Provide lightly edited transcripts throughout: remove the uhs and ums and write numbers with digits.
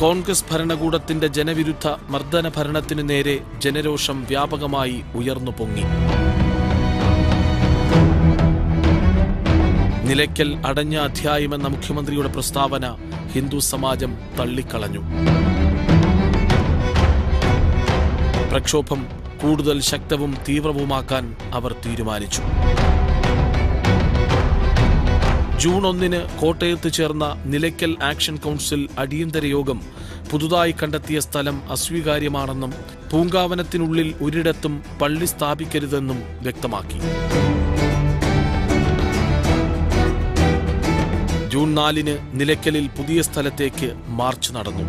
കോൺഗ്രസ് ഭരണകൂടത്തിന്റെ ജനവിരുദ്ധ മർദ്ദന ഭരണത്തിനു നേരെ ജനരോഷം വ്യാപകമായി ഉയർന്നു പൊങ്ങി. നിലയ്ക്കൽ അടഞ്ഞ അധ്യായമെന്ന മുഖ്യമന്ത്രിയുടെ പ്രസ്താവന ഹിന്ദു സമാജം തള്ളിക്കളഞ്ഞു. പ്രക്ഷോഭം കൂടുതൽ ശക്തവും തീവ്രവുമാക്കാൻ അവർ തീരുമാനിച്ചു. ജൂൺ 1 കോട്ടയത്ത് ചേർന്ന നിലയ്ക്കൽ ആക്ഷൻ കൗൺസിൽ അടിയന്തര യോഗം പുതുതായി കണ്ടെത്തിയ സ്ഥലം അസ്വീകാര്യമാണെന്നും പൂങ്കാവനത്തിനുള്ളിൽ ഒരിടത്തും പള്ളി സ്ഥാപിക്കരുതെന്നും വ്യക്തമാക്കി. ജൂൺ 4 നിലയ്ക്കലിൽ പുതിയ സ്ഥലത്തേക്ക് മാർച്ച് നടന്നു.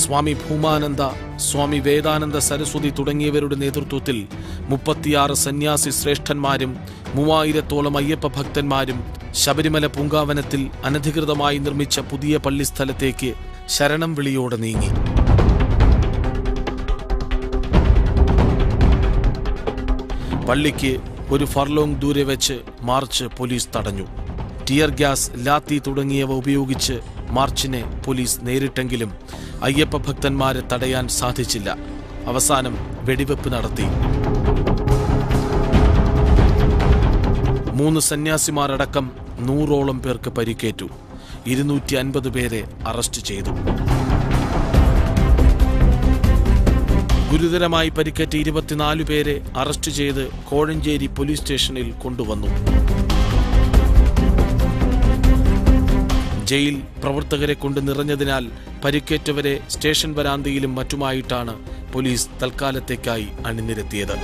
സ്വാമി ഭൂമാനന്ദ, സ്വാമി വേദാനന്ദ സരസ്വതി തുടങ്ങിയവരുടെ നേതൃത്വത്തിൽ 36 സന്യാസി ശ്രേഷ്ഠന്മാരും 3000-ഓളം അയ്യപ്പ ഭക്തന്മാരും ശബരിമല പൂങ്കാവനത്തിൽ അനധികൃതമായി നിർമ്മിച്ച പുതിയ പള്ളി സ്ഥലത്തേക്ക് ശരണം വിളിയോടെ നീങ്ങി. പള്ളിക്ക് ഒരു ഫർലോങ് ദൂരെ വെച്ച് മാർച്ച് പോലീസ് തടഞ്ഞു. ടിയർ ഗ്യാസ്, ലാത്തി തുടങ്ങിയവ ഉപയോഗിച്ച് മാർച്ചിനെ പോലീസ് നേരിട്ടെങ്കിലും അയ്യപ്പ ഭക്തന്മാരെ തടയാൻ സാധിച്ചില്ല. അവസാനം വെടിവെപ്പ് നടത്തി. 3 സന്യാസിമാരടക്കം 100ഓളം പേർക്ക് പരിക്കേറ്റു. 250 പേരെ അറസ്റ്റ് ചെയ്തു. ഗുരുതരമായി പരിക്കേറ്റ 24 പേരെ അറസ്റ്റ് ചെയ്ത് കോഴഞ്ചേരി പോലീസ് സ്റ്റേഷനിൽ കൊണ്ടുവന്നു. ജയിൽ പ്രവർത്തകരെ കൊണ്ട് നിറഞ്ഞതിനാൽ പരിക്കേറ്റവരെ സ്റ്റേഷൻ വരാന്തയിലും മറ്റുമായിട്ടാണ് പോലീസ് തൽക്കാലത്തേക്കായി അണിനിരത്തിയത്.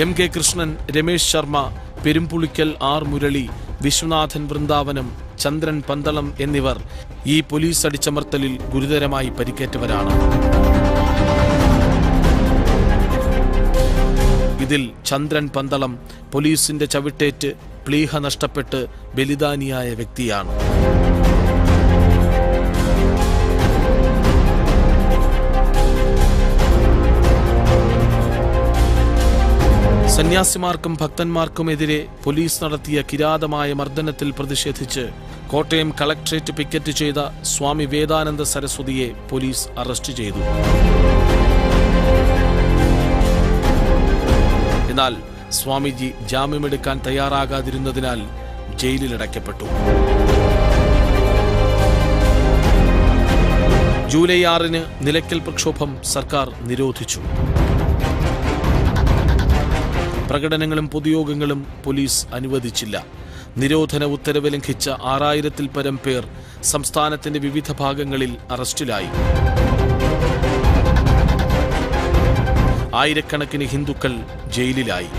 M K Krishnan, Ramesh Sharma, Perumpulickal R Murali, Viswanathan Vrindavanam, Chandran Pandalam എന്നിവർ ഈ പോലീസ് അടിച്ചമർത്തലിൽ ഗുരുതരമായി പരിക്കേറ്റവരാണ്. ഇതിൽ ചന്ദ്രൻ പന്തളം പോലീസിന്റെ ചവിട്ടേറ്റ് പ്ലീഹ നഷ്ടപ്പെട്ട് ബലിദാനിയായ വ്യക്തിയാണ്. സന്യാസിമാർക്കും ഭക്തന്മാർക്കുമെതിരെ പോലീസ് നടത്തിയ കിരാതമായ മർദ്ദനത്തിൽ പ്രതിഷേധിച്ച് കോട്ടയം കളക്ട്രേറ്റ് പിക്കറ്റ് ചെയ്ത സ്വാമി വേദാനന്ദ സരസ്വതിയെ പോലീസ് അറസ്റ്റ് ചെയ്തു. എന്നാൽ സ്വാമിജി ജാമ്യമെടുക്കാൻ തയ്യാറാകാതിരുന്നതിനാൽ ജയിലിലടയ്ക്കപ്പെട്ടു. ജൂലൈ 6 നിലയ്ക്കൽ പ്രക്ഷോഭം സർക്കാർ നിരോധിച്ചു. പ്രകടനങ്ങളും പൊതുയോഗങ്ങളും പോലീസ് അനുവദിച്ചില്ല. നിരോധന ഉത്തരവ് ലംഘിച്ച 6000-ൽ പരം പേർ സംസ്ഥാനത്തിന്റെ വിവിധ ഭാഗങ്ങളിൽ അറസ്റ്റിലായി. ആയിരക്കണക്കിന് ഹിന്ദുക്കൾ ജയിലിലായി.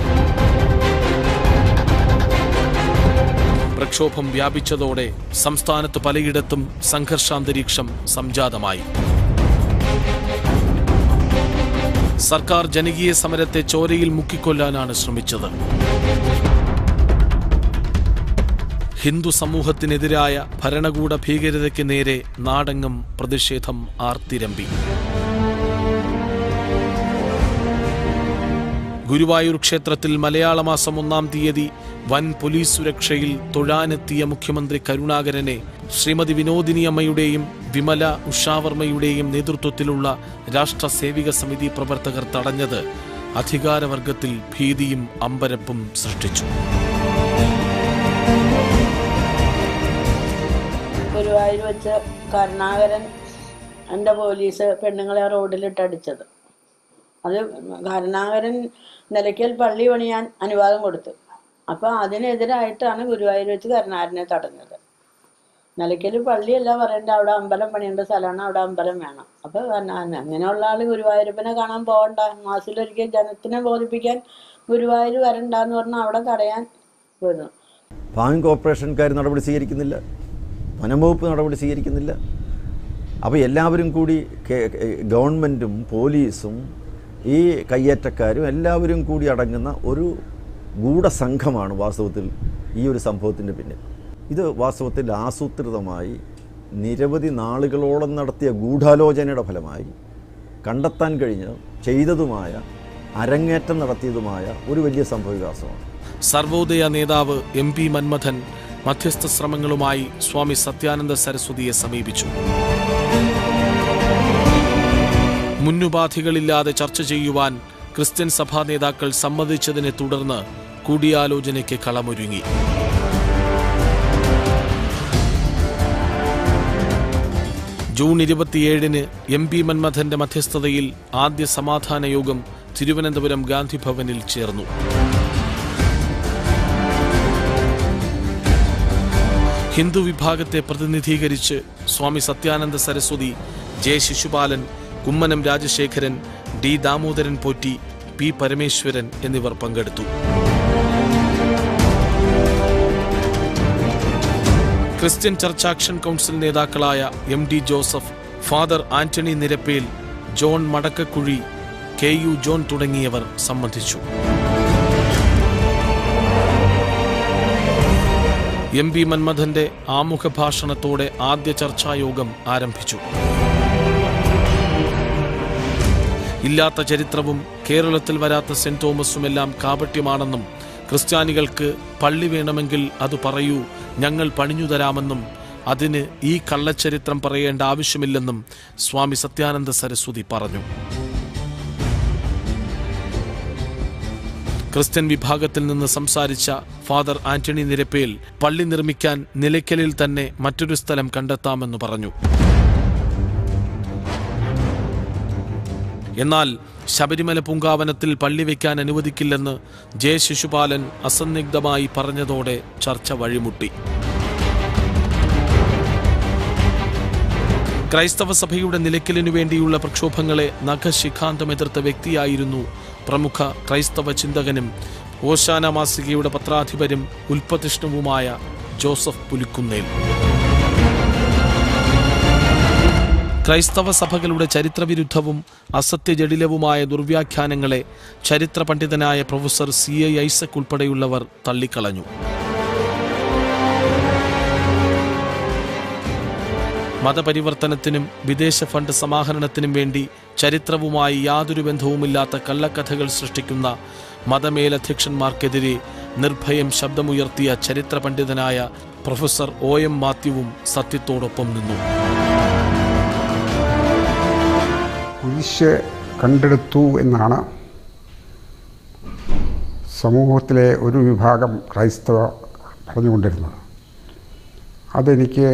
പ്രക്ഷോഭം വ്യാപിച്ചതോടെ സംസ്ഥാനത്ത് പലയിടത്തും സംഘർഷാന്തരീക്ഷം സംജാതമായി. സർക്കാർ ജനകീയ സമരത്തെ ചോരയിൽ മുക്കിക്കൊല്ലാനാണ് ശ്രമിച്ചത്. ഹിന്ദു സമൂഹത്തിനെതിരായ ഭരണകൂട ഭീകരതയ്ക്ക് നേരെ നാടെങ്ങും പ്രതിഷേധം ആർത്തിരമ്പി. ഗുരുവായൂർ ക്ഷേത്രത്തിൽ മലയാള മാസം 1-ാം തീയതി വൻ പോലീസ് സുരക്ഷയിൽ തൊഴാനെത്തിയ മുഖ്യമന്ത്രി കരുണാകരനെ ശ്രീമതി വിനോദിനി അമ്മയുടെയും വിമല ഉഷാവർമ്മയുടെയും നേതൃത്വത്തിലുള്ള രാഷ്ട്ര സേവിക സമിതി പ്രവർത്തകർ തടഞ്ഞത് അധികാരവർഗത്തിൽ ഭീതിയും അമ്പരപ്പും സൃഷ്ടിച്ചു. ഗുരുവായൂർ വെച്ച് കരുണാകരൻ എൻ്റെ പോലീസ് പെണ്ണുങ്ങളെ റോഡിലിട്ടടിച്ചത്. അത് കരുണാകരൻ നിലയ്ക്കൽ പള്ളി പണിയാൻ അനുവാദം കൊടുത്തു. അപ്പോൾ അതിനെതിരായിട്ടാണ് ഗുരുവായൂർ വെച്ച് കരുണാകരനെ തടഞ്ഞത്. നിലയ്ക്കൽ പള്ളിയല്ല പറയേണ്ട, അവിടെ അമ്പലം പണിയേണ്ട സ്ഥലമാണ്, അവിടെ അമ്പലം വേണം. അപ്പോൾ അങ്ങനെയുള്ള ആൾ ഗുരുവായൂരപ്പനെ കാണാൻ പോകണ്ട, മാസത്തിലൊരിക്കൽ ജനത്തിനെ ബോധിപ്പിക്കാൻ ഗുരുവായൂർ വരണ്ടെന്ന് പറഞ്ഞാൽ അവിടെ തടയാൻ വരുന്നു. ബാങ്ക് കോർപ്പറേഷൻകാർ നടപടി സ്വീകരിക്കുന്നില്ല, വനംവകുപ്പ് നടപടി സ്വീകരിക്കുന്നില്ല. അപ്പോൾ എല്ലാവരും കൂടി ഗവൺമെൻറ്റും പോലീസും ഈ കയ്യേറ്റക്കാരും എല്ലാവരും കൂടി അടങ്ങുന്ന ഒരു ഗൂഢസംഘമാണ് വാസ്തവത്തിൽ ഈ ഒരു സംഭവത്തിൻ്റെ പിന്നിൽ. ഇത് വാസ്തവത്തിൽ ആസൂത്രിതമായി നിരവധി നാളുകളോളം നടത്തിയ ഗൂഢാലോചനയുടെ ഫലമായി കണ്ടെത്താൻ കഴിഞ്ഞ ചെയ്തതുമായ അരങ്ങേറ്റം നടത്തിയതുമായ ഒരു വലിയ സംഭവവികാസമാണ്. സർവോദയ നേതാവ് MP മന്മഥൻ മധ്യസ്ഥ ശ്രമങ്ങളുമായി സ്വാമി സത്യാനന്ദ സരസ്വതിയെ സമീപിച്ചു. മുന്നുപാധികളില്ലാതെ ചർച്ച ചെയ്യുവാൻ ക്രിസ്ത്യൻ സഭാ നേതാക്കൾ സമ്മതിച്ചതിനെ തുടർന്ന് കൂടിയാലോചനയ്ക്ക് കളമൊരുങ്ങി. ജൂൺ 27-ന് MP മന്മഥന്റെ മധ്യസ്ഥതയിൽ ആദ്യ സമാധാന യോഗം തിരുവനന്തപുരം ഗാന്ധി ഭവനിൽ ചേർന്നു. ഹിന്ദു വിഭാഗത്തെ പ്രതിനിധീകരിച്ച് സ്വാമി Satyananda Saraswati, J. Shishupala, Kummanam Rajasekharan, D. Damodaran Potti, P. Parameswaran എന്നിവർ പങ്കെടുത്തു. ക്രിസ്ത്യൻ ചർച്ച് ആക്ഷൻ കൗൺസിൽ നേതാക്കളായ MD Joseph, father Antony Nirappel, John Madakkakuzhi, KU John തുടങ്ങിയവർ സംബന്ധിച്ചു. MP മന്മഥന്റെ ആമുഖ ഭാഷണത്തോടെ ആദ്യ ചർച്ചായോഗം ആരംഭിച്ചു. ഇല്ലാത്ത ചരിത്രവും കേരളത്തിൽ വരാത്ത സെന്റ് തോമസുമെല്ലാം കാപട്യമാണെന്നും ക്രിസ്ത്യാനികൾക്ക് പള്ളി വേണമെങ്കിൽ അത് പറയൂ, ഞങ്ങൾ പണിഞ്ഞു തരാമെന്നും അതിന് ഈ കള്ളച്ചരിത്രം പറയേണ്ട ആവശ്യമില്ലെന്നും സ്വാമി സത്യാനന്ദ സരസ്വതി പറഞ്ഞു. ക്രിസ്ത്യൻ വിഭാഗത്തിൽ നിന്ന് സംസാരിച്ച ഫാദർ ആന്റണി നിരപ്പേൽ പള്ളി നിർമ്മിക്കാൻ നിലയ്ക്കലിൽ തന്നെ മറ്റൊരു സ്ഥലം കണ്ടെത്താമെന്ന് പറഞ്ഞു. എന്നാൽ ശബരിമല പൂങ്കാവനത്തിൽ പള്ളി വയ്ക്കാൻ അനുവദിക്കില്ലെന്ന് J. ശിശുപാലൻ അസന്നിഗ്ധമായി പറഞ്ഞതോടെ ചർച്ച വഴിമുട്ടി. ക്രൈസ്തവ സഭയുടെ നിലയ്ക്കലിനു വേണ്ടിയുള്ള പ്രക്ഷോഭങ്ങളെ നഖശിഖാന്തം എതിർത്ത വ്യക്തിയായിരുന്നു പ്രമുഖ ക്രൈസ്തവ ചിന്തകനും ഓശാന മാസികയുടെ പത്രാധിപരും ഉൽപ്പതിഷ്ണുവുമായ ജോസഫ് പുലിക്കുന്നേൽ. ക്രൈസ്തവ സഭകളുടെ ചരിത്രവിരുദ്ധവും അസത്യജടിലവുമായ ദുർവ്യാഖ്യാനങ്ങളെ ചരിത്ര പണ്ഡിതനായ പ്രൊഫസർ CA ഐസക് ഉൾപ്പെടെയുള്ളവർ തള്ളിക്കളഞ്ഞു. മതപരിവർത്തനത്തിനും വിദേശ ഫണ്ട് സമാഹരണത്തിനും വേണ്ടി ചരിത്രവുമായി യാതൊരു ബന്ധവുമില്ലാത്ത കള്ളക്കഥകൾ സൃഷ്ടിക്കുന്ന മതമേലധ്യക്ഷന്മാർക്കെതിരെ നിർഭയം ശബ്ദമുയർത്തിയ ചരിത്ര പണ്ഡിതനായ പ്രൊഫസർ OM മാത്യുവും സത്യത്തോടൊപ്പം നിന്നു. കുരിശ് കണ്ടെടുത്തു എന്നാണ് സമൂഹത്തിലെ ഒരു വിഭാഗം ക്രൈസ്തവർ പറഞ്ഞുകൊണ്ടിരുന്നത്. അതെനിക്ക്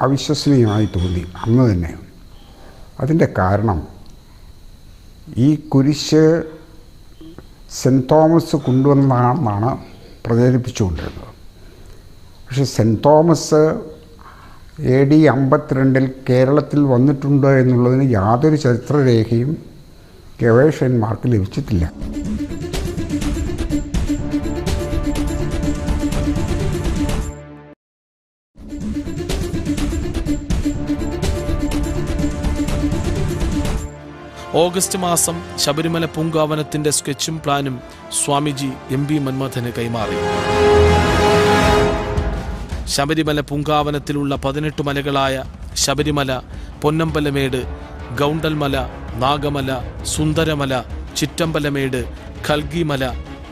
അവിശ്വസനീയമായി തോന്നി അന്ന് തന്നെ. അതിൻ്റെ കാരണം ഈ കുരിശ് സെൻറ്റ് തോമസ് കൊണ്ടുവന്നതാണെന്നാണ് പ്രചരിപ്പിച്ചുകൊണ്ടിരുന്നത്. പക്ഷെ സെൻറ്റ് തോമസ് AD 52 കേരളത്തിൽ വന്നിട്ടുണ്ട് എന്നുള്ളതിന് യാതൊരു ചരിത്രരേഖയും ഗവേഷകന്മാർക്ക് ലഭിച്ചിട്ടില്ല. ഓഗസ്റ്റ് മാസം ശബരിമല പൂങ്കാവനത്തിന്റെ സ്കെച്ചും പ്ലാനും സ്വാമിജി MP മന്മഥന് കൈമാറി. ശബരിമല പൂങ്കാവനത്തിലുള്ള 18 മലകളായ ശബരിമല, പൊന്നമ്പലമേട്, ഗൗണ്ടൽമല, നാഗമല, സുന്ദരമല, ചിറ്റമ്പലമേട്, ഖൽഗിമല,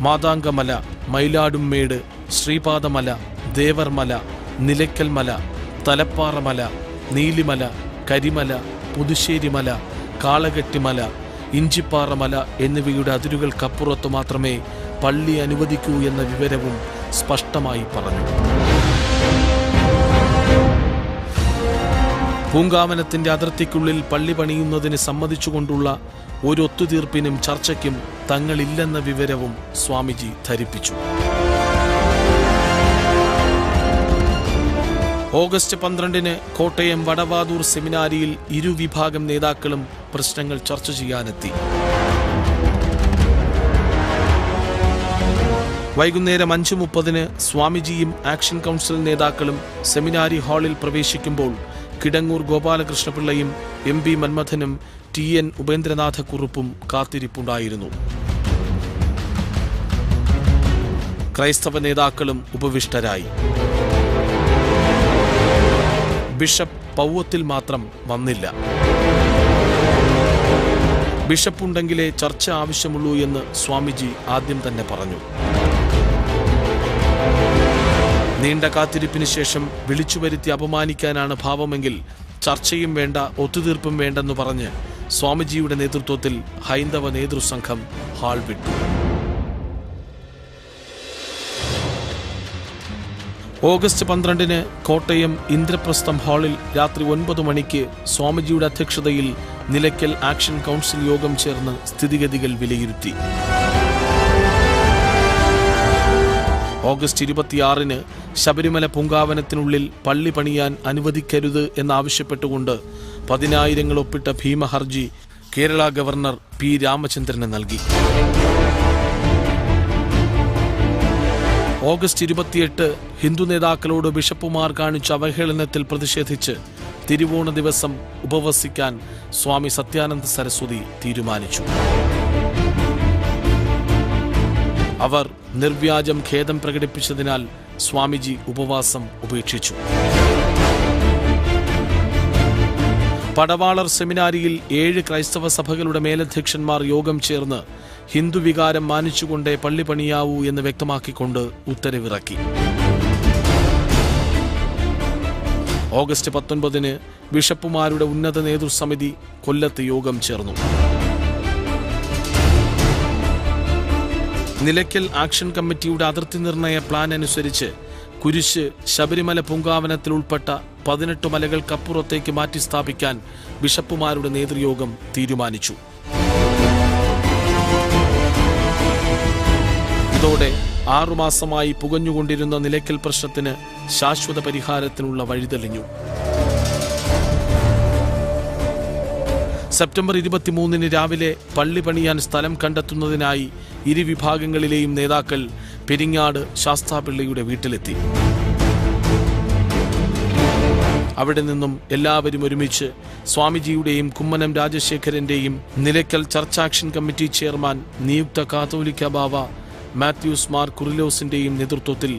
മാതാംഗമല, മയിലാടുംമേട്, ശ്രീപാദമല, ദേവർമല, നിലയ്ക്കൽമല, തലപ്പാറമല, നീലിമല, കരിമല, പുതുശ്ശേരിമല, കാളകെട്ടിമല, ഇഞ്ചിപ്പാറമല എന്നിവയുടെ അതിരുകൾക്കപ്പുറത്ത് മാത്രമേ പള്ളി അനുവദിക്കൂ എന്ന വിവരവും സ്പഷ്ടമായി പറഞ്ഞു. പൂങ്കാവനത്തിന്റെ അതിർത്തിക്കുള്ളിൽ പള്ളി പണിയുന്നതിന് സമ്മതിച്ചുകൊണ്ടുള്ള ഒരു ഒത്തുതീർപ്പിനും ചർച്ചയ്ക്കും തങ്ങളില്ലെന്ന വിവരവും സ്വാമിജി ധരിപ്പിച്ചു. ഓഗസ്റ്റ് 12-ന് കോട്ടയം വടവാതൂർ സെമിനാരിയിൽ ഇരുവിഭാഗം നേതാക്കളും പ്രശ്നങ്ങൾ ചർച്ച ചെയ്യാനെത്തി. വൈകുന്നേരം 5:30-ന് സ്വാമിജിയും ആക്ഷൻ കൗൺസിൽ നേതാക്കളും സെമിനാരി ഹാളിൽ പ്രവേശിക്കുമ്പോൾ കിടങ്ങൂർ ഗോപാലകൃഷ്ണപിള്ളയും MP മന്മഥനും TN ഉപേന്ദ്രനാഥക്കുറുപ്പും കാത്തിരിപ്പുണ്ടായിരുന്നു. ക്രൈസ്തവ നേതാക്കളും ഉപവിഷ്ടരായി. ബിഷപ്പ് പൗവത്തിൽ മാത്രം വന്നില്ല. ബിഷപ്പുണ്ടെങ്കിലേ ചർച്ച ആവശ്യമുള്ളൂ എന്ന് സ്വാമിജി ആദ്യം തന്നെ പറഞ്ഞു. നീണ്ട കാത്തിരിപ്പിന് ശേഷം വിളിച്ചുവരുത്തി അപമാനിക്കാനാണ് ഭാവമെങ്കിൽ ചർച്ചയും വേണ്ട, ഒത്തുതീർപ്പും വേണ്ടെന്ന് പറഞ്ഞ് സ്വാമിജിയുടെ നേതൃത്വത്തിൽ ഹൈന്ദവ നേതൃസംഘം ഹാൾ വിട്ടു. ഓഗസ്റ്റ് 12-ന് കോട്ടയം ഇന്ദ്രപ്രസ്ഥം ഹാളിൽ രാത്രി 9 മണിക്ക് സ്വാമിജിയുടെ അധ്യക്ഷതയിൽ നിലയ്ക്കൽ ആക്ഷൻ കൗൺസിൽ യോഗം ചേർന്ന് സ്ഥിതിഗതികൾ വിലയിരുത്തി. ഓഗസ്റ്റ് 26-ന് ശബരിമല പൂങ്കാവനത്തിനുള്ളിൽ പള്ളി പണിയാൻ അനുവദിക്കരുത് എന്നാവശ്യപ്പെട്ടുകൊണ്ട് 10,000 ഒപ്പിട്ട ഭീമഹർജി കേരള ഗവർണർ പി രാമചന്ദ്രന് നൽകി. ഓഗസ്റ്റ് 28 ഹിന്ദു നേതാക്കളോട് ബിഷപ്പുമാർ കാണിച്ച അവഹേളനത്തിൽ പ്രതിഷേധിച്ച് തിരുവോണ ദിവസം ഉപവസിക്കാൻ സ്വാമി സത്യാനന്ദ സരസ്വതി തീരുമാനിച്ചു. അവർ നിർവ്യാജം ഖേദം പ്രകടിപ്പിച്ചതിനാൽ സ്വാമിജി ഉപവാസം ഉപേക്ഷിച്ചു. പടവാളർ സെമിനാരിയിൽ 7 ക്രൈസ്തവ സഭകളുടെ മേലധ്യക്ഷന്മാർ യോഗം ചേർന്ന് ഹിന്ദു വികാരം മാനിച്ചുകൊണ്ടേ പള്ളി പണിയാവൂ എന്ന് വ്യക്തമാക്കിക്കൊണ്ട് ഉത്തരവിറക്കി. ഓഗസ്റ്റ് 19-ന് ബിഷപ്പുമാരുടെ ഉന്നത നേതൃസമിതി കൊല്ലത്ത് യോഗം ചേർന്നു. നിലയ്ക്കൽ ആക്ഷൻ കമ്മിറ്റിയുടെ അതിർത്തി നിർണയ പ്ലാൻ അനുസരിച്ച് കുരിശ് ശബരിമല പൂങ്കാവനത്തിൽ ഉൾപ്പെട്ട 18 മലകൾക്കപ്പുറത്തേക്ക് മാറ്റി സ്ഥാപിക്കാൻ ബിഷപ്പുമാരുടെ നേതൃയോഗം തീരുമാനിച്ചു. ഇതോടെ 6 മാസമായി പുകഞ്ഞുകൊണ്ടിരുന്ന നിലയ്ക്കൽ പ്രശ്നത്തിന് ശാശ്വത പരിഹാരത്തിനുള്ള വഴിതെളിഞ്ഞു. സെപ്റ്റംബർ 23-ന് രാവിലെ പള്ളി പണിയാൻ സ്ഥലം കണ്ടെത്തുന്നതിനായി ഇരുവിഭാഗങ്ങളിലെയും നേതാക്കൾ പെരിങ്ങാട് ശാസ്താപിള്ളയുടെ വീട്ടിലെത്തി. അവിടെ നിന്നും എല്ലാവരും ഒരുമിച്ച് സ്വാമിജിയുടെയും കുമ്മനം രാജശേഖരന്റെയും Nilakkal church action committee chairman നിയുക്ത കാത്തോലിക്ക ബാവ മാത്യൂസ് മാർ കുറിലോസിന്റെയും നേതൃത്വത്തിൽ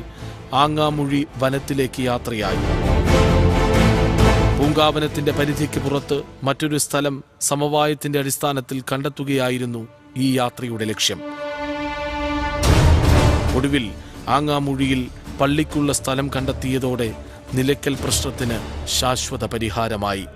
ആങ്ങാമൂഴി വനത്തിലേക്ക് യാത്രയായി. പൂങ്കാവനത്തിന്റെ പരിധിക്ക് പുറത്ത് മറ്റൊരു സ്ഥലം സമവായത്തിന്റെ അടിസ്ഥാനത്തിൽ കണ്ടെത്തുകയായിരുന്നു ഈ യാത്രയുടെ ലക്ഷ്യം. ഒടുവിൽ ആങ്ങാമൂഴിയിൽ പള്ളിക്കുള്ള സ്ഥലം കണ്ടെത്തിയതോടെ നിലയ്ക്കൽ പ്രശ്നത്തിന് ശാശ്വത പരിഹാരമായി.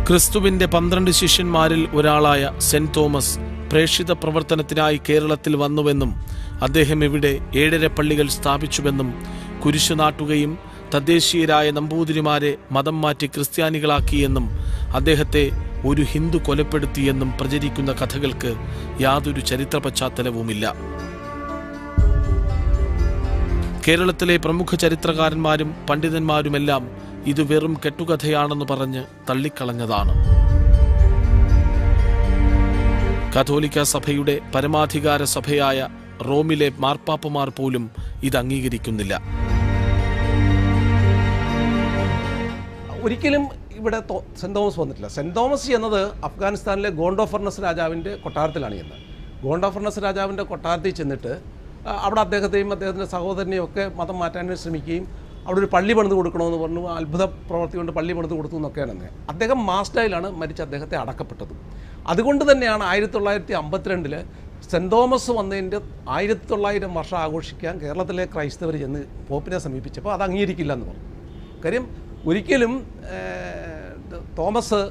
ക്രിസ്തുവിന്റെ 12 ശിഷ്യന്മാരിൽ ഒരാളായ സെന്റ് തോമസ് പ്രേക്ഷിത പ്രവർത്തനത്തിനായി കേരളത്തിൽ വന്നുവെന്നും അദ്ദേഹം ഇവിടെ 7.5 പള്ളികൾ സ്ഥാപിച്ചുവെന്നും കുരിശു നാട്ടുകയും തദ്ദേശീയരായ നമ്പൂതിരിമാരെ മതം മാറ്റി ക്രിസ്ത്യാനികളാക്കിയെന്നും അദ്ദേഹത്തെ ഒരു ഹിന്ദു കൊലപ്പെടുത്തിയെന്നും പ്രചരിക്കുന്ന കഥകൾക്ക് യാതൊരു ചരിത്ര പശ്ചാത്തലവുമില്ല. കേരളത്തിലെ പ്രമുഖ ചരിത്രകാരന്മാരും പണ്ഡിതന്മാരുമെല്ലാം ഇത് വെറും കെട്ടുകഥയാണെന്ന് പറഞ്ഞ് തള്ളിക്കളഞ്ഞതാണ്. കത്തോലിക്ക സഭയുടെ പരമാധികാര സഭയായ റോമിലെ മാർപ്പാപ്പമാർ പോലും ഇത് അംഗീകരിക്കുന്നില്ല. ഒരിക്കലും ഇവിടെ സെന്റ് തോമസ് വന്നിട്ടില്ല. സെന്റ് തോമസ് എന്നത് അഫ്ഗാനിസ്ഥാനിലെ ഗോണ്ടോഫർണസ് രാജാവിൻ്റെ കൊട്ടാരത്തിലാണ് ചെന്നത്. ഗോണ്ടോഫർണസ് രാജാവിൻ്റെ കൊട്ടാരത്തിൽ ചെന്നിട്ട് അവിടെ അദ്ദേഹത്തെയും അദ്ദേഹത്തിൻ്റെ സഹോദരനെയും ഒക്കെ മതം മാറ്റാൻ ശ്രമിക്കുകയും അവിടെ ഒരു പള്ളി പണിത് കൊടുക്കണമെന്ന് പറഞ്ഞു. അത്ഭുത പ്രവൃത്തി കൊണ്ട് പള്ളി പണിത് കൊടുത്തു എന്നൊക്കെയാണ്. അദ്ദേഹം മാസ്റ്റൈലാണ് മരിച്ച് അദ്ദേഹത്തെ അടക്കപ്പെട്ടത്. അതുകൊണ്ട് തന്നെയാണ് 1952 സെൻറ് തോമസ് വന്നതിൻ്റെ 1900 വർഷം ആഘോഷിക്കാൻ കേരളത്തിലെ ക്രൈസ്തവർ ചെന്ന് പോപ്പിനെ സമീപിച്ചപ്പോൾ അത് അംഗീകരിക്കില്ല എന്ന് പറഞ്ഞു. കാര്യം ഒരിക്കലും തോമസ്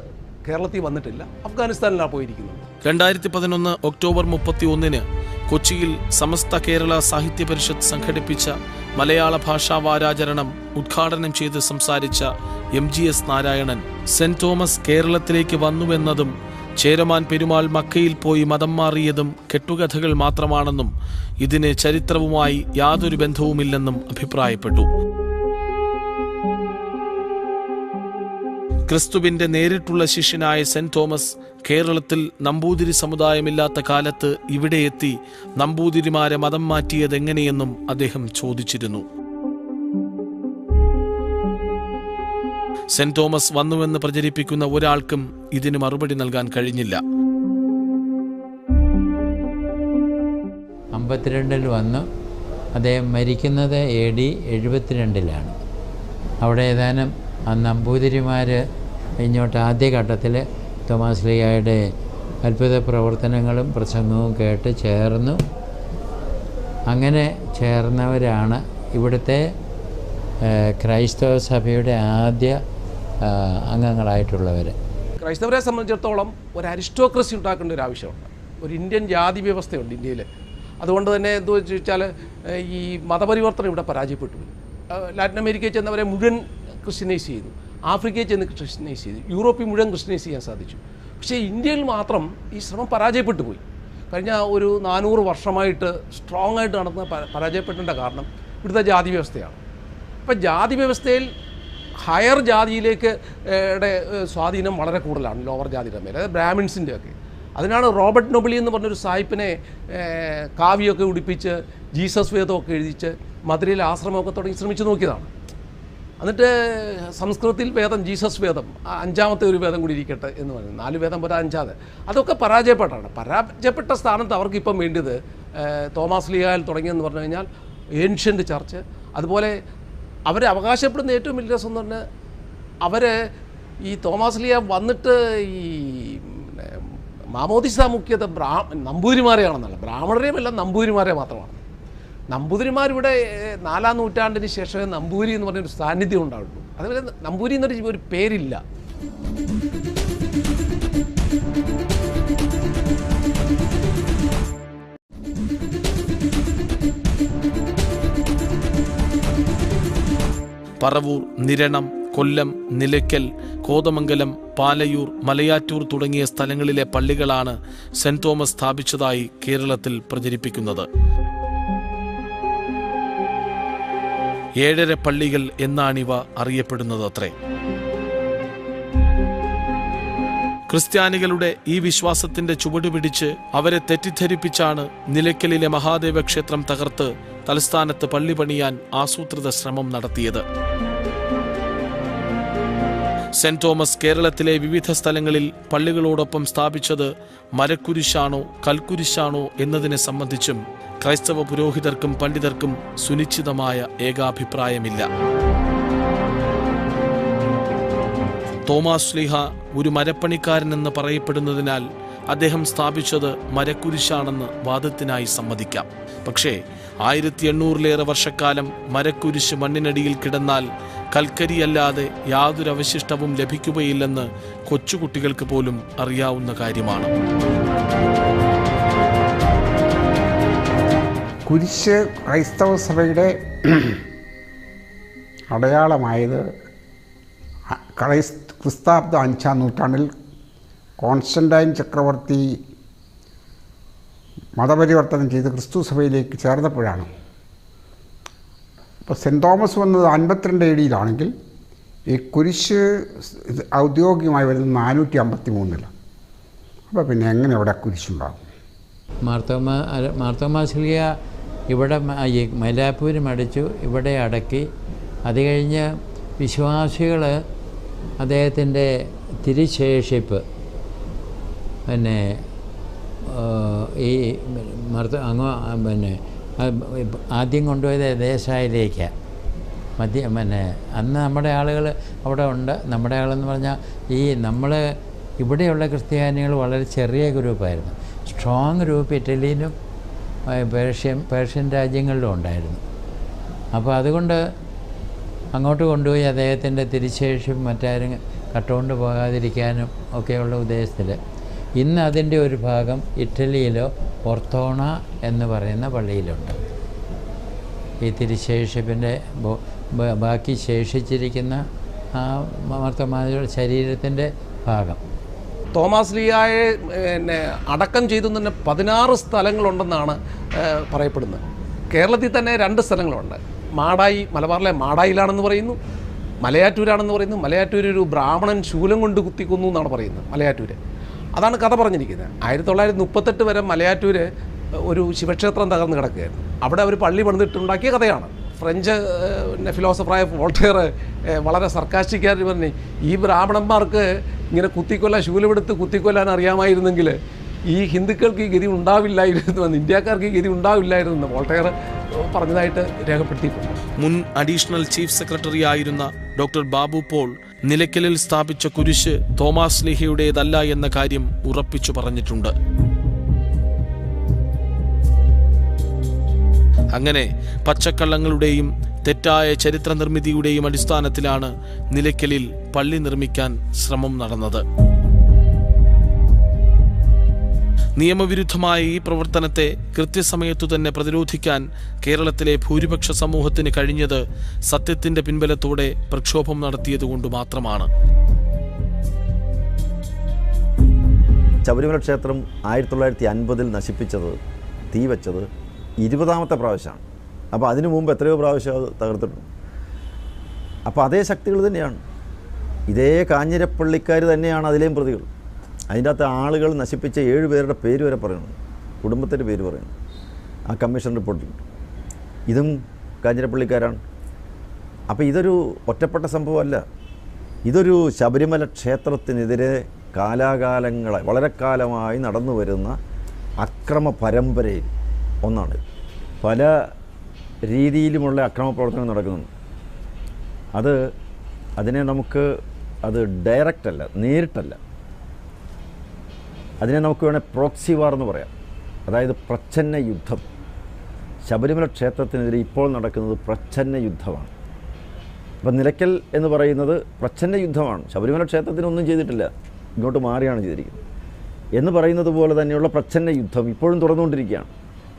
കേരളത്തിൽ വന്നിട്ടില്ല, അഫ്ഗാനിസ്ഥാനിലാണ് പോയിരിക്കുന്നത്. 2011 ഒക്ടോബർ 31-ന് കൊച്ചിയിൽ സമസ്ത കേരള സാഹിത്യ പരിഷത്ത് സംഘടിപ്പിച്ച മലയാള ഭാഷാ വാരാചരണം ഉദ്ഘാടനം ചെയ്ത് സംസാരിച്ച MGS നാരായണൻ സെന്റ് തോമസ് കേരളത്തിലേക്ക് വന്നുവെന്നതും ചേരമാൻ പെരുമാൾ മക്കയിൽ പോയി മതം മാറിയതും കെട്ടുകഥകൾ മാത്രമാണെന്നും ഇതിന് ചരിത്രവുമായി യാതൊരു ബന്ധവുമില്ലെന്നും അഭിപ്രായപ്പെട്ടു. ക്രിസ്തുവിന്റെ നേരിട്ടുള്ള ശിഷ്യനായ സെന്റ് തോമസ് കേരളത്തിൽ നമ്പൂതിരി സമുദായമില്ലാത്ത കാലത്ത് ഇവിടെ എത്തി നമ്പൂതിരിമാരെ മതം മാറ്റിയതെങ്ങനെയെന്നും അദ്ദേഹം ചോദിച്ചിരുന്നു. സെന്റ് തോമസ് വന്നുവെന്ന് പ്രചരിപ്പിക്കുന്ന ഒരാൾക്കും ഇതിന് മറുപടി നൽകാൻ കഴിഞ്ഞില്ല. 52 വന്നു. അദ്ദേഹം മരിക്കുന്നത് AD 72 അവിടെ ഏതാനും നമ്പൂതിരിമാർ ഇങ്ങോട്ട് ആദ്യഘട്ടത്തിൽ തോമാസ് ലീഹായുടെ അത്ഭുത പ്രവർത്തനങ്ങളും പ്രസംഗവും കേട്ട് ചേർന്നു. അങ്ങനെ ചേർന്നവരാണ് ഇവിടുത്തെ ക്രൈസ്തവ സഭയുടെ ആദ്യ അംഗങ്ങളായിട്ടുള്ളവർ. ക്രൈസ്തവരെ സംബന്ധിച്ചിടത്തോളം ഒരു അരിസ്റ്റോക്രസി ഉണ്ടാക്കേണ്ട ഒരു ആവശ്യമുണ്ട്. ഒരു ഇന്ത്യൻ ജാതി വ്യവസ്ഥയുണ്ട് ഇന്ത്യയിൽ. അതുകൊണ്ട് തന്നെ എന്താ ചോദിച്ചാൽ ഈ മതപരിവർത്തനം ഇവിടെ പരാജയപ്പെട്ടു. ലാറ്റിൻ അമേരിക്കയിൽ ചെന്നവരെ മുഴുവൻ ക്രിസ്ത്യനൈസ് ചെയ്തു, ആഫ്രിക്കയിൽ ചെന്ന് ക്രിസ്ത്യനൈസ് ചെയ്തു, യൂറോപ്പിൽ മുഴുവൻ ക്രിസ്ത്യനൈസ് ചെയ്യാൻ സാധിച്ചു. പക്ഷേ ഇന്ത്യയിൽ മാത്രം ഈ ശ്രമം പരാജയപ്പെട്ടു പോയി. കഴിഞ്ഞ ഒരു 400 വർഷമായിട്ട് സ്ട്രോങ് ആയിട്ട് നടന്ന പരാജയപ്പെടേണ്ട കാരണം ഇവിടുത്തെ ജാതി വ്യവസ്ഥയാണ്. അപ്പം ജാതി വ്യവസ്ഥയിൽ ഹയർ ജാതിയിലേക്ക് സ്വാധീനം വളരെ കൂടുതലാണ് ലോവർ ജാതിയുടെ മേലെ, അതായത് ബ്രാഹ്മിൻസിൻ്റെ ഒക്കെ. അതിനാണ് റോബർട്ട് നൊബിലി എന്ന് പറഞ്ഞൊരു സായിപ്പിനെ കാവ്യമൊക്കെ ഉടിപ്പിച്ച് ജീസസ് വേദമൊക്കെ എഴുതിച്ച് മധുരയിൽ ആശ്രമമൊക്കെ തുടങ്ങി ശ്രമിച്ചു നോക്കിയതാണ്. എന്നിട്ട് സംസ്കൃതത്തിൽ വേദം ജീസസ് വേദം 5ാമത്തെ ഒരു വേദം കൂടി ഇരിക്കട്ടെ എന്ന് പറഞ്ഞു. 4 വേദം പോരാ 5ാമത്. അതൊക്കെ പരാജയപ്പെട്ടാണ്. പരാജയപ്പെട്ട സ്ഥാനത്ത് അവർക്കിപ്പം വേണ്ടത് തോമാസ് ലീഹായിൽ തുടങ്ങിയെന്ന് പറഞ്ഞു കഴിഞ്ഞാൽ ഏൻഷ്യൻ്റ് ചർച്ച്. അതുപോലെ അവർ അവകാശപ്പെടുന്ന ഏറ്റവും വലിയ രസം എന്ന് പറഞ്ഞാൽ അവർ ഈ തോമാസ് ലീഹ വന്നിട്ട് ഈ മാമോദിസ മുഖ്യത നമ്പൂതിരിമാരെയാണെന്നല്ല, ബ്രാഹ്മണരെയുമല്ല, നമ്പൂതിരിമാരെ മാത്രമാണ്. നമ്പൂതിരിമാരിവിടെ 4ാം നൂറ്റാണ്ടിന് ശേഷമേ നമ്പൂരി എന്ന് പറഞ്ഞൊരു സാന്നിധ്യം ഉണ്ടാവുള്ളൂ. അതുപോലെ നമ്പൂരി എന്നൊരു പേരില്ല. പറവൂർ, നിരണം, കൊല്ലം, നിലയ്ക്കൽ, കോതമംഗലം, പാലയൂർ, മലയാറ്റൂർ തുടങ്ങിയ സ്ഥലങ്ങളിലെ പള്ളികളാണ് സെന്റ് തോമസ് സ്ഥാപിച്ചതായി കേരളത്തിൽ പ്രചരിപ്പിക്കുന്നത്. 7 പള്ളികൾ എന്നാണിവ അറിയപ്പെടുന്നതത്രേ. ക്രിസ്ത്യാനികളുടെ ഈ വിശ്വാസത്തിന്റെ ചുവടുപിടിച്ച് അവരെ തെറ്റിദ്ധരിപ്പിച്ചാണ് നിലയ്ക്കലിലെ മഹാദേവ ക്ഷേത്രം തകർത്ത് തലസ്ഥാനത്ത് പള്ളി പണിയാൻ ആസൂത്രിത ശ്രമം നടത്തിയത്. സെന്റ് തോമസ് കേരളത്തിലെ വിവിധ സ്ഥലങ്ങളിൽ പള്ളികളോടൊപ്പം സ്ഥാപിച്ചത് മരക്കുരിശാണോ കൽക്കുരിശാണോ എന്നതിനെ സംബന്ധിച്ചും ക്രൈസ്തവ പുരോഹിതർക്കും പണ്ഡിതർക്കും സുനിശ്ചിതമായ ഏകാഭിപ്രായമില്ല. തോമാസ് ലീഹ ഒരു മരപ്പണിക്കാരനെന്ന് പറയപ്പെടുന്നതിനാൽ അദ്ദേഹം സ്ഥാപിച്ചത് മരക്കുരിശാണെന്ന് വാദത്തിനായി സമ്മതിക്കാം. പക്ഷേ 1800-ലേറെ വർഷക്കാലം മരക്കുരിശ് മണ്ണിനടിയിൽ കിടന്നാൽ കൽക്കരിയല്ലാതെ യാതൊരു അവശിഷ്ടവും ലഭിക്കുകയില്ലെന്ന് കൊച്ചുകുട്ടികൾക്ക് പോലും അറിയാവുന്ന കാര്യമാണ്. കുരിശ് ക്രൈസ്തവ സഭയുടെ അടയാളമായത് ക്രിസ്താബ്ദ 5ാം നൂറ്റാണ്ടിൽ കോൺസ്റ്റന്റൈൻ ചക്രവർത്തി മതപരിവർത്തനം ചെയ്ത് ക്രിസ്തു സഭയിലേക്ക് ചേർന്നപ്പോഴാണ്. ഇപ്പോൾ സെൻറ്റ് തോമസ് വന്നത് 52 AD-യിലാണെങ്കിൽ ഈ കുരിശ് ഔദ്യോഗികമായി വരുന്നത് 453-ലാണ്. അപ്പോൾ പിന്നെ എങ്ങനെ ഇവിടെ കുരിശുണ്ടാകും? മാർത്തോമാ ശ്ലീഹ ഇവിടെ ഈ മൈലാപ്പൂര് മടിച്ചു, ഇവിടെ അടക്കി. അത് കഴിഞ്ഞ് വിശ്വാസികൾ അദ്ദേഹത്തിൻ്റെ തിരുശേഷിപ്പ് പിന്നെ ഈ പിന്നെ ആദ്യം കൊണ്ടുപോയത് ദേശായിലേക്കാണ്. പിന്നെ അന്ന് നമ്മുടെ ആളുകൾ അവിടെ ഉണ്ട്. നമ്മുടെ ആളെന്ന് പറഞ്ഞാൽ ഈ നമ്മൾ ഇവിടെയുള്ള ക്രിസ്ത്യാനികൾ വളരെ ചെറിയ ഗ്രൂപ്പായിരുന്നു. സ്ട്രോങ് ഗ്രൂപ്പ് ഇറ്റലിയിലും പേർഷ്യൻ രാജ്യങ്ങളിലും ഉണ്ടായിരുന്നു. അപ്പോൾ അതുകൊണ്ട് അങ്ങോട്ട് കൊണ്ടുപോയി അദ്ദേഹത്തിൻ്റെ തിരുശേഷിപ്പ് മറ്റാരും കട്ടുകൊണ്ട് പോകാതിരിക്കാനും ഒക്കെയുള്ള ഉദ്ദേശത്തിൽ ഇന്ന് അതിൻ്റെ ഒരു ഭാഗം ഇറ്റലിയിലോ ഒർത്തോണ എന്ന് പറയുന്ന പള്ളിയിലുണ്ട്. ഈ തിരുശേഷിപ്പിൻ്റെ ബാക്കി ശേഷിച്ചിരിക്കുന്ന ആ മാർത്തോമായുടെ ശരീരത്തിൻ്റെ ഭാഗം. തോമാസ് ലീഹായെ അടക്കം ചെയ്തു തന്നെ 16 സ്ഥലങ്ങളുണ്ടെന്നാണ് പറയപ്പെടുന്നത്. കേരളത്തിൽ തന്നെ 2 സ്ഥലങ്ങളുണ്ട്. മാടായി, മലബാറിലെ മാടായിലാണെന്ന് പറയുന്നു, മലയാറ്റൂരാണെന്ന് പറയുന്നു. മലയാറ്റൂർ ഒരു ബ്രാഹ്മണൻ ശൂലം കൊണ്ട് കുത്തിക്കൊന്നു എന്നാണ് പറയുന്നത്. മലയാറ്റൂർ അതാണ് കഥ പറഞ്ഞിരിക്കുന്നത്. 1938 വരെ മലയാറ്റൂർ ഒരു ശിവക്ഷേത്രം തകർന്ന് കിടക്കുകയായിരുന്നു. അവിടെ അവർ പള്ളി പണിതിട്ടുണ്ടാക്കിയ കഥയാണ്. ഫ്രഞ്ച് ഫിലോസഫറായ വോൾട്ടയർ വളരെ സർക്കാസ്റ്റിക്കായിട്ട് പറഞ്ഞു, ഈ ബ്രാഹ്മണന്മാർക്ക് ഇങ്ങനെ ശൂലമെടുത്ത് കുത്തിക്കൊല്ലാൻ അറിയാമായിരുന്നെങ്കിൽ ഈ ഹിന്ദുക്കൾക്ക് ഈ ഗതി ഉണ്ടാവില്ലായിരുന്നു, ഇന്ത്യക്കാർക്ക് ഈ ഗതി ഉണ്ടാവില്ലായിരുന്നു വോൾട്ടയർ പറഞ്ഞതായിട്ട് രേഖപ്പെടുത്തിയിട്ടുണ്ട്. മുൻ അഡീഷണൽ ചീഫ് സെക്രട്ടറി ആയിരുന്ന ഡോക്ടർ ബാബു പോൾ നിലയ്ക്കലിൽ സ്ഥാപിച്ച കുരിശ് തോമാസ് ലീഹയുടേതല്ല എന്ന കാര്യം ഉറപ്പിച്ചു പറഞ്ഞിട്ടുണ്ട്. അങ്ങനെ പച്ചക്കള്ളങ്ങളുടെയും തെറ്റായ ചരിത്ര നിർമ്മിതിയുടെയും അടിസ്ഥാനത്തിലാണ് നിലയ്ക്കലിൽ പള്ളി നിർമ്മിക്കാൻ ശ്രമം നടന്നത്. നിയമവിരുദ്ധമായ ഈ പ്രവർത്തനത്തെ കൃത്യസമയത്തു തന്നെ പ്രതിരോധിക്കാൻ കേരളത്തിലെ ഭൂരിപക്ഷ സമൂഹത്തിന് കഴിഞ്ഞത് സത്യത്തിന്റെ പിൻബലത്തോടെ പ്രക്ഷോഭം നടത്തിയതുകൊണ്ട് മാത്രമാണ്. ശബരിമല ക്ഷേത്രം 1950 നശിപ്പിച്ചത്, തീ വെച്ചത് 20ാമത്തെ പ്രാവശ്യമാണ്. അപ്പോൾ അതിനു മുമ്പ് എത്രയോ പ്രാവശ്യം അത് തകർത്തിട്ടുണ്ട്. അപ്പോൾ അതേ ശക്തികൾ തന്നെയാണ്, ഇതേ കാഞ്ഞിരപ്പള്ളിക്കാർ തന്നെയാണ് അതിലെയും പ്രതികൾ. അതിൻ്റെ അകത്ത് ആളുകൾ നശിപ്പിച്ച 7 പേരുടെ പേര് വരെ പറയുന്നു, കുടുംബത്തിൻ്റെ പേര് പറയുന്നു ആ കമ്മീഷൻ റിപ്പോർട്ടിൽ. ഇതും കാഞ്ഞിരപ്പള്ളിക്കാരാണ്. അപ്പോൾ ഇതൊരു ഒറ്റപ്പെട്ട സംഭവമല്ല, ഇതൊരു ശബരിമല ക്ഷേത്രത്തിനെതിരെ കാലാകാലങ്ങളായി വളരെ കാലമായി നടന്നു വരുന്ന അക്രമ പരമ്പരയിൽ ഒന്നാണ്. പല രീതിയിലുമുള്ള അക്രമ പ്രവർത്തനങ്ങൾ നടക്കുന്നുണ്ട്. അതിനെ നമുക്ക് ഡയറക്റ്റല്ല, നേരിട്ടല്ല, അതിനെ നമുക്ക് വേണേൽ പ്രോക്സി വാർ എന്ന് പറയാം. അതായത് പ്രച്ഛന്ന യുദ്ധം. ശബരിമല ക്ഷേത്രത്തിനെതിരെ ഇപ്പോൾ നടക്കുന്നത് പ്രച്ഛന്ന യുദ്ധമാണ്. അപ്പം നിലയ്ക്കൽ എന്ന് പറയുന്നത് പ്രച്ഛന്ന യുദ്ധമാണ്. ശബരിമല ക്ഷേത്രത്തിനൊന്നും ചെയ്തിട്ടില്ല, ഇങ്ങോട്ട് മാറിയാണ് ചെയ്തിരിക്കുന്നത് എന്ന് പറയുന്നത് പോലെ തന്നെയുള്ള പ്രച്ഛന്ന യുദ്ധം ഇപ്പോഴും തുറന്നുകൊണ്ടിരിക്കുകയാണ്.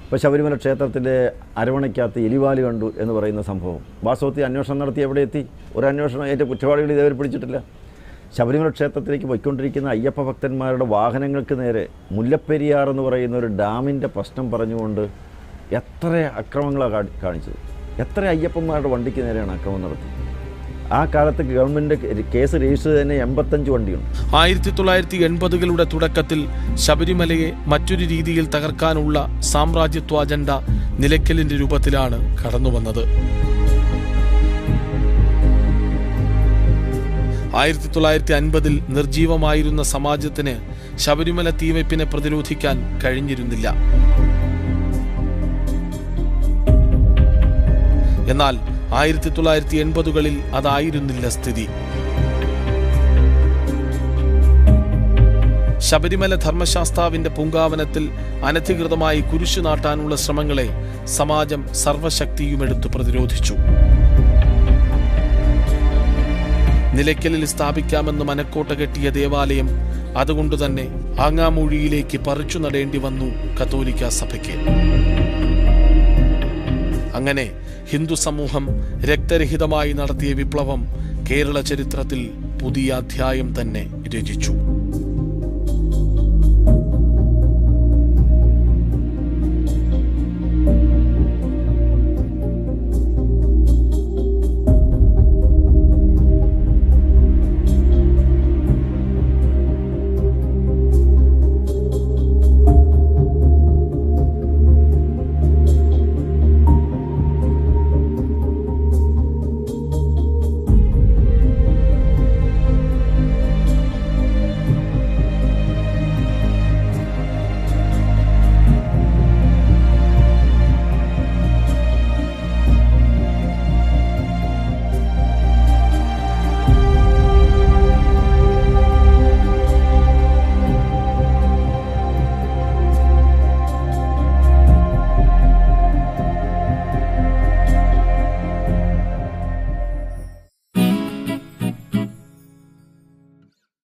ഇപ്പോൾ ശബരിമല ക്ഷേത്രത്തിൻ്റെ അരവണയ്ക്കകത്ത് എലിവാല് കണ്ടു എന്ന് പറയുന്ന സംഭവം വാസ്തവത്തിൽ അന്വേഷണം നടത്തി എവിടെ എത്തി? ഒരു അന്വേഷണം, അതിൻ്റെ കുറ്റവാളികൾ ഇതേവരെ പിടിച്ചിട്ടില്ല. ശബരിമല ക്ഷേത്രത്തിലേക്ക് പോയിക്കൊണ്ടിരിക്കുന്ന അയ്യപ്പ ഭക്തന്മാരുടെ വാഹനങ്ങൾക്ക് നേരെ മുല്ലപ്പെരിയാർ എന്ന് പറയുന്ന ഒരു ഡാമിൻ്റെ പ്രശ്നം പറഞ്ഞുകൊണ്ട് എത്ര അക്രമങ്ങളാണ് കാണിച്ചത്. എത്ര അയ്യപ്പന്മാരുടെ വണ്ടിക്ക് നേരെയാണ് അക്രമം നടത്തിയത്. ആ കാലത്ത് ഗവൺമെൻറ് കേസ് രജിസ്റ്റർ തന്നെ 85 വണ്ടിയുണ്ട്. 1980കളുടെ തുടക്കത്തിൽ ശബരിമലയെ മറ്റൊരു രീതിയിൽ തകർക്കാനുള്ള സാമ്രാജ്യത്വ അജണ്ട നിലയ്ക്കലിന്റെ രൂപത്തിലാണ് കടന്നുവന്നത്. 1950 നിർജീവമായിരുന്ന സമാജത്തിന് ശബരിമല തീവെപ്പിനെ പ്രതിരോധിക്കാൻ കഴിഞ്ഞിരുന്നില്ല. എന്നാൽ 1980കളിൽ അതായിരുന്നില്ല സ്ഥിതി. ശബരിമല ധർമ്മശാസ്താവിന്റെ പൂങ്കാവനത്തിൽ അനധികൃതമായി കുരിശു നാട്ടാനുള്ള ശ്രമങ്ങളെ സമാജം സർവശക്തിയുമെടുത്ത് പ്രതിരോധിച്ചു. നിലയ്ക്കലിൽ സ്ഥാപിക്കാമെന്ന് മനക്കോട്ട കെട്ടിയ ദേവാലയം അതുകൊണ്ടുതന്നെ ആങ്ങാമൂഴിയിലേക്ക് പറിച്ചു നടേണ്ടി വന്നു കത്തോലിക്ക സഭയ്ക്ക്. അങ്ങനെ ഹിന്ദു സമൂഹം രക്തരഹിതമായി നടത്തിയ വിപ്ലവം കേരള ചരിത്രത്തിൽ പുതിയ അധ്യായം തന്നെ രചിച്ചു.